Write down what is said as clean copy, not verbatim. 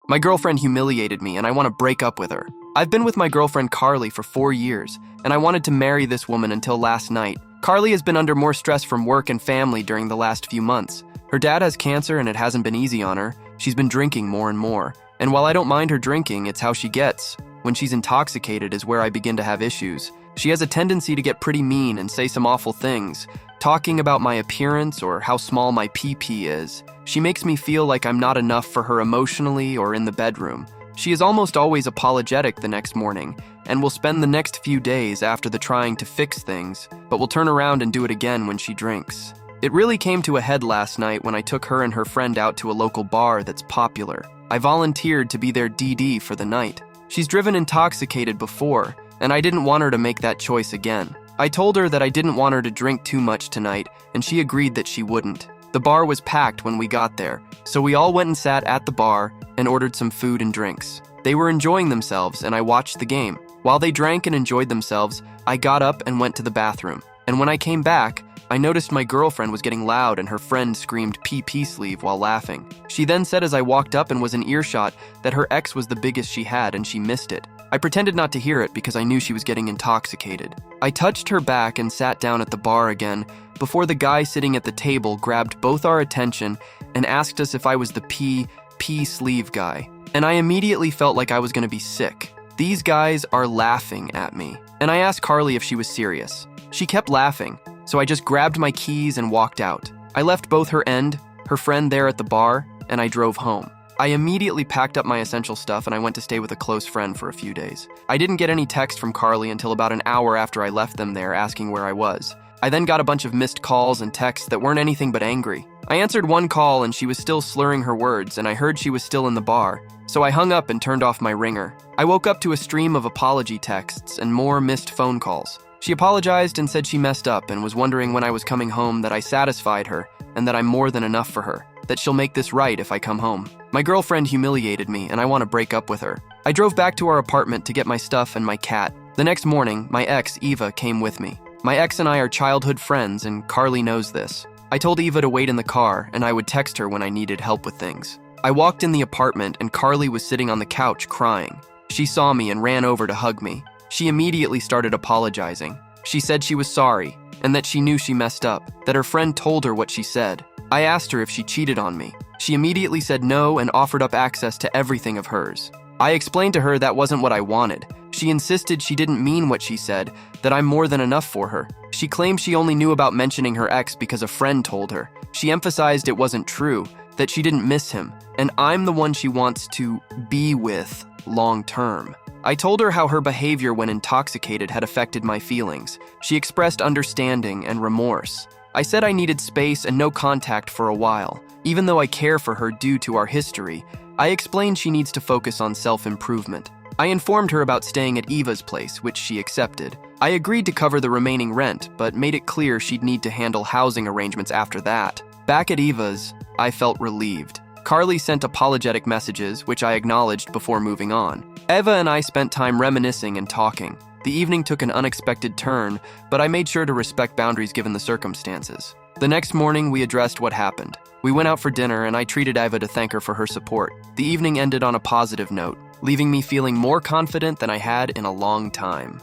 My girlfriend humiliated me and I want to break up with her. I've been with my girlfriend Carly for 4 years, and I wanted to marry this woman until last night. Carly has been under more stress from work and family during the last few months. Her dad has cancer and it hasn't been easy on her. She's been drinking more and more. And while I don't mind her drinking, it's how she gets. When she's intoxicated is where I begin to have issues. She has a tendency to get pretty mean and say some awful things, talking about my appearance or how small my pee-pee is. She makes me feel like I'm not enough for her emotionally or in the bedroom. She is almost always apologetic the next morning and will spend the next few days after the trying to fix things, but will turn around and do it again when she drinks. It really came to a head last night when I took her and her friend out to a local bar that's popular. I volunteered to be their DD for the night. She's driven intoxicated before, and I didn't want her to make that choice again. I told her that I didn't want her to drink too much tonight, and she agreed that she wouldn't. The bar was packed when we got there, so we all went and sat at the bar and ordered some food and drinks. They were enjoying themselves, and I watched the game. While they drank and enjoyed themselves, I got up and went to the bathroom. And when I came back, I noticed my girlfriend was getting loud and her friend screamed "PP sleeve" while laughing. She then said as I walked up and was in earshot that her ex was the biggest she had and she missed it. I pretended not to hear it because I knew she was getting intoxicated. I touched her back and sat down at the bar again before the guy sitting at the table grabbed both our attention and asked us if I was the PP sleeve guy. And I immediately felt like I was going to be sick. These guys are laughing at me. And I asked Carly if she was serious. She kept laughing, so I just grabbed my keys and walked out. I left both her and her friend there at the bar, and I drove home. I immediately packed up my essential stuff and I went to stay with a close friend for a few days. I didn't get any text from Carly until about an hour after I left them there asking where I was. I then got a bunch of missed calls and texts that weren't anything but angry. I answered one call and she was still slurring her words, and I heard she was still in the bar, so I hung up and turned off my ringer. I woke up to a stream of apology texts and more missed phone calls. She apologized and said she messed up and was wondering when I was coming home that I satisfied her and that I'm more than enough for her, that she'll make this right if I come home. My girlfriend humiliated me and I want to break up with her. I drove back to our apartment to get my stuff and my cat. The next morning, my ex, Eva, came with me. My ex and I are childhood friends and Carly knows this. I told Eva to wait in the car and I would text her when I needed help with things. I walked in the apartment and Carly was sitting on the couch crying. She saw me and ran over to hug me. She immediately started apologizing. She said she was sorry and that she knew she messed up, that her friend told her what she said. I asked her if she cheated on me. She immediately said no and offered up access to everything of hers. I explained to her that wasn't what I wanted. She insisted she didn't mean what she said, that I'm more than enough for her. She claimed she only knew about mentioning her ex because a friend told her. She emphasized it wasn't true, that she didn't miss him, and I'm the one she wants to be with long term. I told her how her behavior when intoxicated had affected my feelings. She expressed understanding and remorse. I said I needed space and no contact for a while. Even though I care for her due to our history, I explained she needs to focus on self-improvement. I informed her about staying at Eva's place, which she accepted. I agreed to cover the remaining rent, but made it clear she'd need to handle housing arrangements after that. Back at Eva's, I felt relieved. Carly sent apologetic messages, which I acknowledged before moving on. Eva and I spent time reminiscing and talking. The evening took an unexpected turn, but I made sure to respect boundaries given the circumstances. The next morning, we addressed what happened. We went out for dinner and I treated Eva to thank her for her support. The evening ended on a positive note, leaving me feeling more confident than I had in a long time.